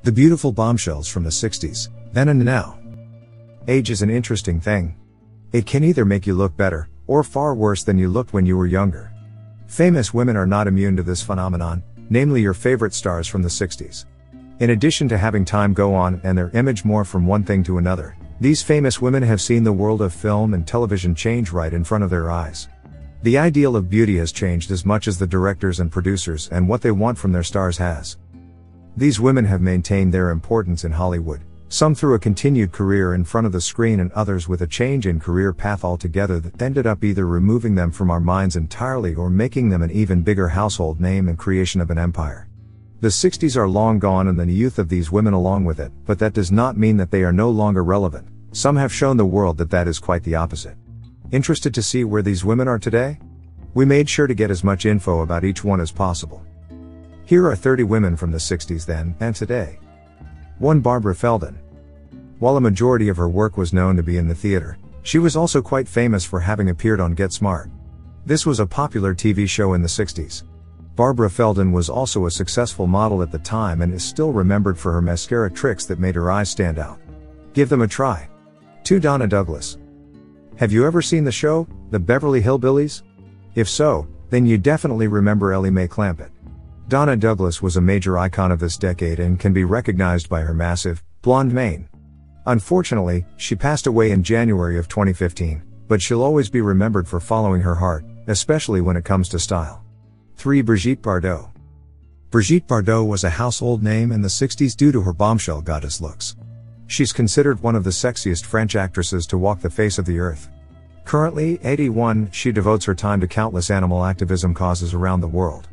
The beautiful bombshells from the 60s, then and now. Age is an interesting thing. It can either make you look better, or far worse than you looked when you were younger. Famous women are not immune to this phenomenon, namely your favorite stars from the 60s. In addition to having time go on and their image morph from one thing to another, these famous women have seen the world of film and television change right in front of their eyes. The ideal of beauty has changed as much as the directors and producers and what they want from their stars has. These women have maintained their importance in Hollywood, some through a continued career in front of the screen and others with a change in career path altogether that ended up either removing them from our minds entirely or making them an even bigger household name and creation of an empire. The 60s are long gone and the youth of these women along with it, but that does not mean that they are no longer relevant. Some have shown the world that that is quite the opposite. Interested to see where these women are today? We made sure to get as much info about each one as possible. Here are 30 women from the 60s then and today. 1. Barbara Feldon. While a majority of her work was known to be in the theater, she was also quite famous for having appeared on Get Smart. This was a popular TV show in the 60s. Barbara Feldon was also a successful model at the time and is still remembered for her mascara tricks that made her eyes stand out. Give them a try. 2. Donna Douglas. Have you ever seen the show, The Beverly Hillbillies? If so, then you definitely remember Ellie Mae Clampett. Donna Douglas was a major icon of this decade and can be recognized by her massive, blonde mane. Unfortunately, she passed away in January of 2015, but she'll always be remembered for following her heart, especially when it comes to style. 3. Brigitte Bardot. Brigitte Bardot was a household name in the 60s due to her bombshell goddess looks. She's considered one of the sexiest French actresses to walk the face of the earth. Currently, 81, she devotes her time to countless animal activism causes around the world.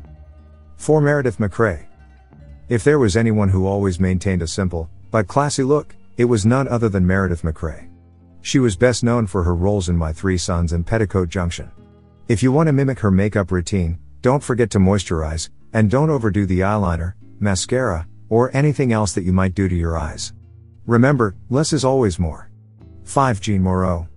4. Meredith MacRae. If there was anyone who always maintained a simple, but classy look, it was none other than Meredith MacRae. She was best known for her roles in My Three Sons and Petticoat Junction. If you want to mimic her makeup routine, don't forget to moisturize, and don't overdo the eyeliner, mascara, or anything else that you might do to your eyes. Remember, less is always more. 5. Jeanne Moreau.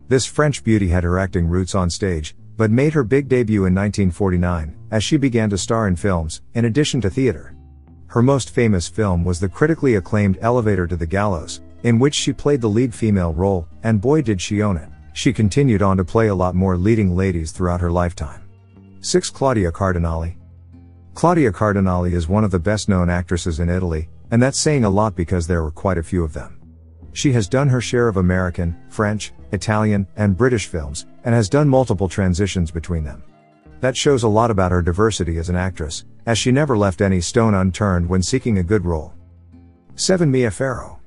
This French beauty had her acting roots on stage, but made her big debut in 1949, as she began to star in films, in addition to theater. Her most famous film was the critically acclaimed Elevator to the Gallows, in which she played the lead female role, and boy did she own it. She continued on to play a lot more leading ladies throughout her lifetime. 6. Claudia Cardinali. Claudia Cardinali is one of the best-known actresses in Italy, and that's saying a lot because there were quite a few of them. She has done her share of American, French, Italian, and British films, and has done multiple transitions between them. That shows a lot about her diversity as an actress, as she never left any stone unturned when seeking a good role. 7. Mia Farrow.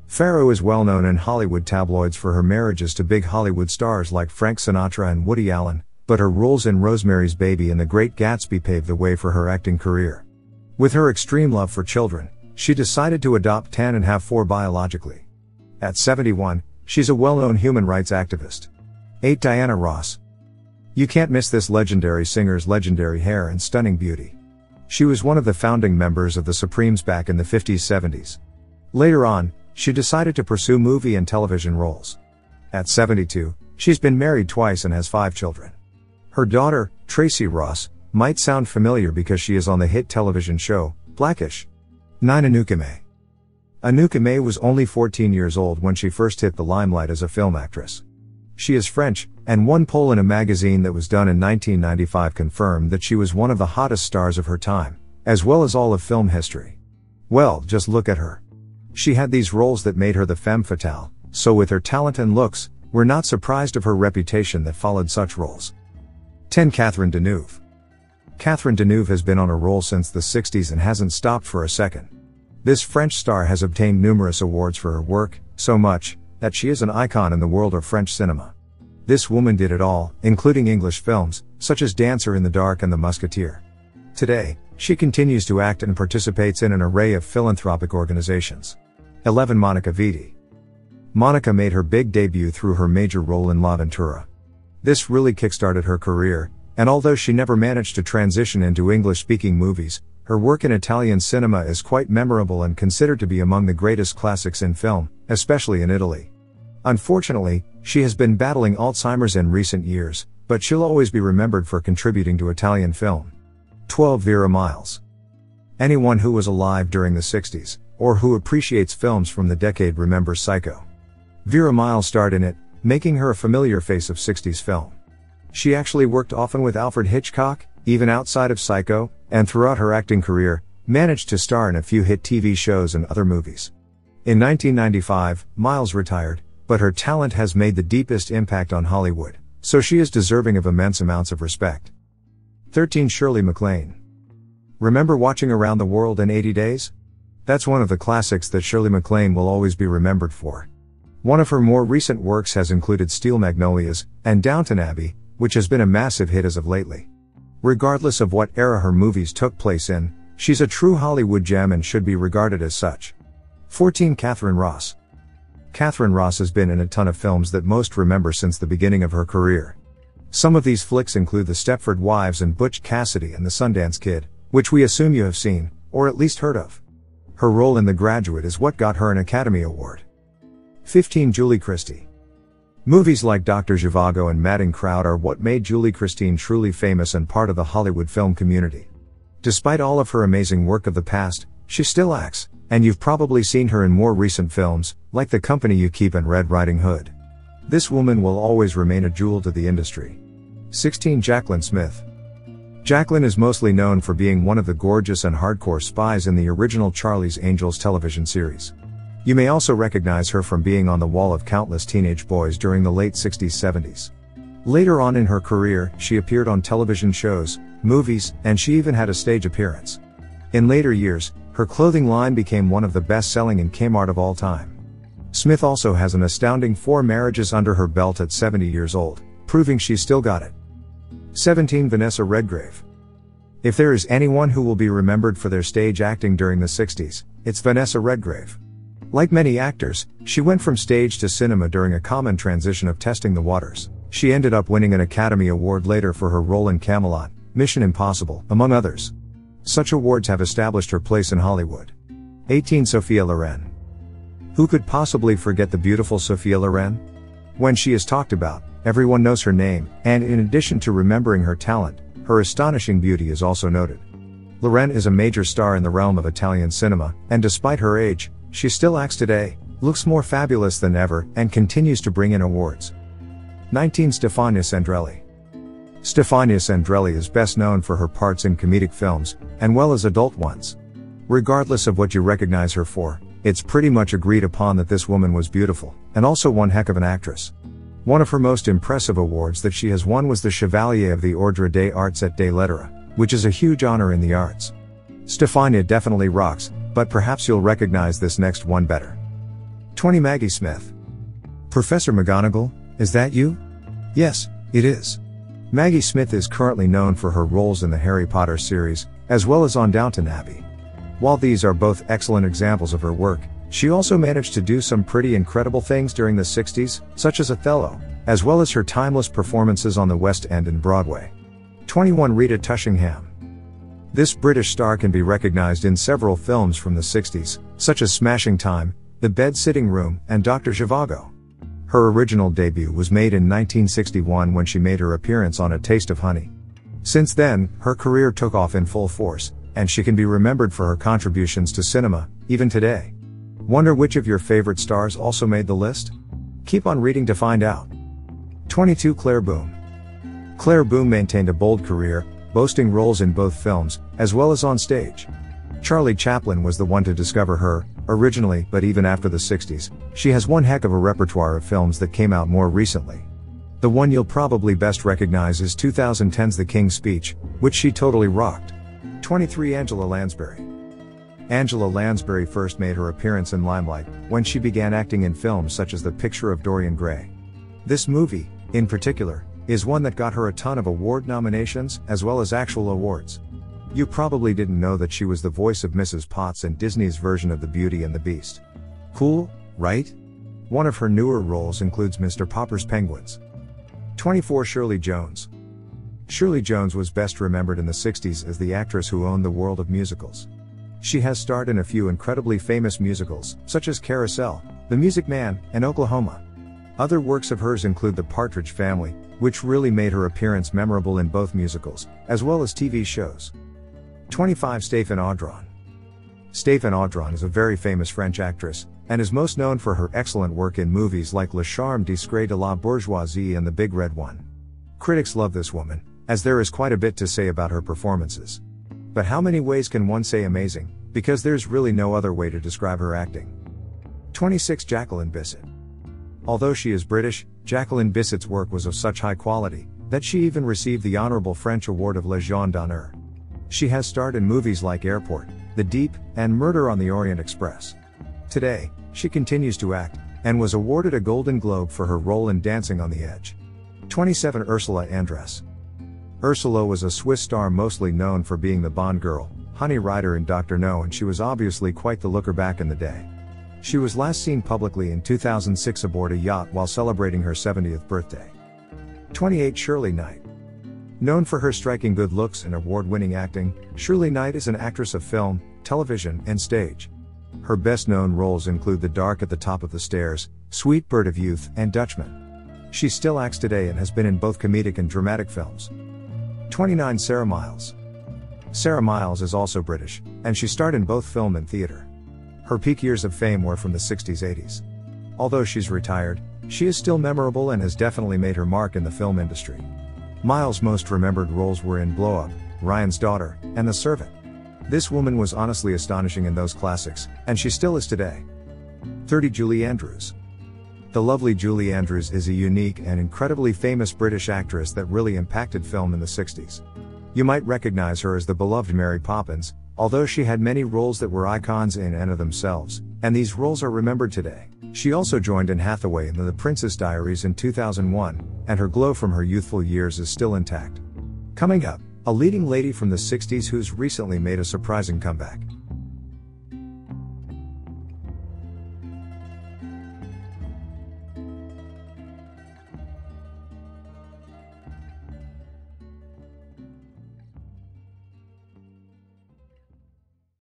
Farrow is well known in Hollywood tabloids for her marriages to big Hollywood stars like Frank Sinatra and Woody Allen, but her roles in Rosemary's Baby and The Great Gatsby paved the way for her acting career. With her extreme love for children, she decided to adopt 10 and have 4 biologically. At 71, she's a well-known human rights activist. 8. Diana Ross. You can't miss this legendary singer's legendary hair and stunning beauty. She was one of the founding members of the Supremes back in the 50s-70s. Later on, she decided to pursue movie and television roles. At 72, she's been married twice and has 5 children. Her daughter, Tracy Ross, might sound familiar because she is on the hit television show, Blackish. 9. Anouka May. Anouka May was only 14 years old when she first hit the limelight as a film actress. She is French, and one poll in a magazine that was done in 1995 confirmed that she was one of the hottest stars of her time, as well as all of film history. Well, just look at her. She had these roles that made her the femme fatale, so with her talent and looks, we're not surprised of her reputation that followed such roles. 10. Catherine Deneuve. Catherine Deneuve has been on a roll since the 60s and hasn't stopped for a second. This French star has obtained numerous awards for her work, so much, that she is an icon in the world of French cinema. This woman did it all, including English films, such as Dancer in the Dark and The Musketeer. Today, she continues to act and participates in an array of philanthropic organizations. 11. Monica Vitti. Monica made her big debut through her major role in La Ventura. This really kickstarted her career, and although she never managed to transition into English-speaking movies, her work in Italian cinema is quite memorable and considered to be among the greatest classics in film, especially in Italy. Unfortunately, she has been battling Alzheimer's in recent years, but she'll always be remembered for contributing to Italian film. 12. Vera Miles. Anyone who was alive during the 60s, or who appreciates films from the decade remembers Psycho. Vera Miles starred in it, making her a familiar face of 60s film. She actually worked often with Alfred Hitchcock, even outside of Psycho, and throughout her acting career, managed to star in a few hit TV shows and other movies. In 1995, Miles retired, but her talent has made the deepest impact on Hollywood, so she is deserving of immense amounts of respect. 13. Shirley MacLaine. Remember watching Around the World in 80 Days? That's one of the classics that Shirley MacLaine will always be remembered for. One of her more recent works has included Steel Magnolias and Downton Abbey, which has been a massive hit as of lately. Regardless of what era her movies took place in, she's a true Hollywood gem and should be regarded as such. 14. Katharine Ross. Katharine Ross has been in a ton of films that most remember since the beginning of her career. Some of these flicks include The Stepford Wives and Butch Cassidy and The Sundance Kid, which we assume you have seen, or at least heard of. Her role in The Graduate is what got her an Academy Award. 15. Julie Christie. Movies like Dr. Zhivago and Madding Crowd are what made Julie Christie truly famous and part of the Hollywood film community. Despite all of her amazing work of the past, she still acts, and you've probably seen her in more recent films, like The Company You Keep and Red Riding Hood. This woman will always remain a jewel to the industry. 16. Jaclyn Smith. Jaclyn is mostly known for being one of the gorgeous and hardcore spies in the original Charlie's Angels television series. You may also recognize her from being on the wall of countless teenage boys during the late 60s-70s. Later on in her career, she appeared on television shows, movies, and she even had a stage appearance. In later years, her clothing line became one of the best-selling in Kmart of all time. Smith also has an astounding 4 marriages under her belt at 70 years old, proving she's still got it. 17. Vanessa Redgrave. If there is anyone who will be remembered for their stage acting during the 60s, it's Vanessa Redgrave. Like many actors, she went from stage to cinema during a common transition of testing the waters. She ended up winning an Academy Award later for her role in Camelot, Mission Impossible, among others. Such awards have established her place in Hollywood. 18. Sophia Loren. Who could possibly forget the beautiful Sophia Loren? When she is talked about, everyone knows her name, and in addition to remembering her talent, her astonishing beauty is also noted. Loren is a major star in the realm of Italian cinema, and despite her age, she still acts today, looks more fabulous than ever, and continues to bring in awards. 19. Stefania Sandrelli. Stefania Sandrelli is best known for her parts in comedic films, and well as adult ones. Regardless of what you recognize her for, it's pretty much agreed upon that this woman was beautiful, and also one heck of an actress. One of her most impressive awards that she has won was the Chevalier of the Ordre des Arts et des Lettres, which is a huge honor in the arts. Stefania definitely rocks, but perhaps you'll recognize this next one better. 20. Maggie Smith. Professor McGonagall, is that you? Yes, it is. Maggie Smith is currently known for her roles in the Harry Potter series, as well as on Downton Abbey. While these are both excellent examples of her work, she also managed to do some pretty incredible things during the 60s, such as Othello, as well as her timeless performances on the West End and Broadway. 21. Rita Tushingham. This British star can be recognized in several films from the 60s, such as Smashing Time, The Bed-Sitting Room, and Dr. Zhivago. Her original debut was made in 1961 when she made her appearance on A Taste of Honey. Since then, her career took off in full force, and she can be remembered for her contributions to cinema, even today. Wonder which of your favorite stars also made the list? Keep on reading to find out. 22. Claire Boone. Claire Boone maintained a bold career, boasting roles in both films, as well as on stage. Charlie Chaplin was the one to discover her, originally, but even after the 60s, she has one heck of a repertoire of films that came out more recently. The one you'll probably best recognize is 2010's The King's Speech, which she totally rocked. 23. Angela Lansbury. Angela Lansbury first made her appearance in limelight when she began acting in films such as The Picture of Dorian Gray. This movie, in particular, is one that got her a ton of award nominations, as well as actual awards. You probably didn't know that she was the voice of Mrs. Potts in Disney's version of The Beauty and the Beast. Cool, right? One of her newer roles includes Mr. Popper's Penguins. 24. Shirley Jones. Shirley Jones was best remembered in the 60s as the actress who owned the world of musicals. She has starred in a few incredibly famous musicals, such as Carousel, The Music Man, and Oklahoma. Other works of hers include The Partridge Family, which really made her appearance memorable in both musicals, as well as TV shows. 25. Stephen Audron. Stéphane Audran is a very famous French actress, and is most known for her excellent work in movies like Le Charme discret de la bourgeoisie and The Big Red One. Critics love this woman, as there is quite a bit to say about her performances. But how many ways can one say amazing, because there's really no other way to describe her acting. 26. Jacqueline Bisset. Although she is British, Jacqueline Bisset's work was of such high quality, that she even received the honorable French award of Légion d'honneur. She has starred in movies like Airport, The Deep, and Murder on the Orient Express. Today, she continues to act, and was awarded a Golden Globe for her role in Dancing on the Edge. 27. Ursula Andress. Ursula was a Swiss star mostly known for being the Bond girl, Honey Rider in Dr. No, and she was obviously quite the looker back in the day. She was last seen publicly in 2006 aboard a yacht while celebrating her 70th birthday. 28. Shirley Knight. Known for her striking good looks and award-winning acting, Shirley Knight is an actress of film, television, and stage. Her best-known roles include The Dark at the Top of the Stairs, Sweet Bird of Youth, and Dutchman. She still acts today and has been in both comedic and dramatic films. 29. Sarah Miles. Sarah Miles is also British, and she starred in both film and theatre. Her peak years of fame were from the 60s-80s. Although she's retired, she is still memorable and has definitely made her mark in the film industry. Miles' most remembered roles were in Blow Up, Ryan's Daughter, and The Servant. This woman was honestly astonishing in those classics, and she still is today. 30. Julie Andrews. The lovely Julie Andrews is a unique and incredibly famous British actress that really impacted film in the 60s. You might recognize her as the beloved Mary Poppins, although she had many roles that were icons in and of themselves, and these roles are remembered today. She also joined Anne Hathaway in The Princess Diaries in 2001, and her glow from her youthful years is still intact. Coming up, a leading lady from the 60s who's recently made a surprising comeback.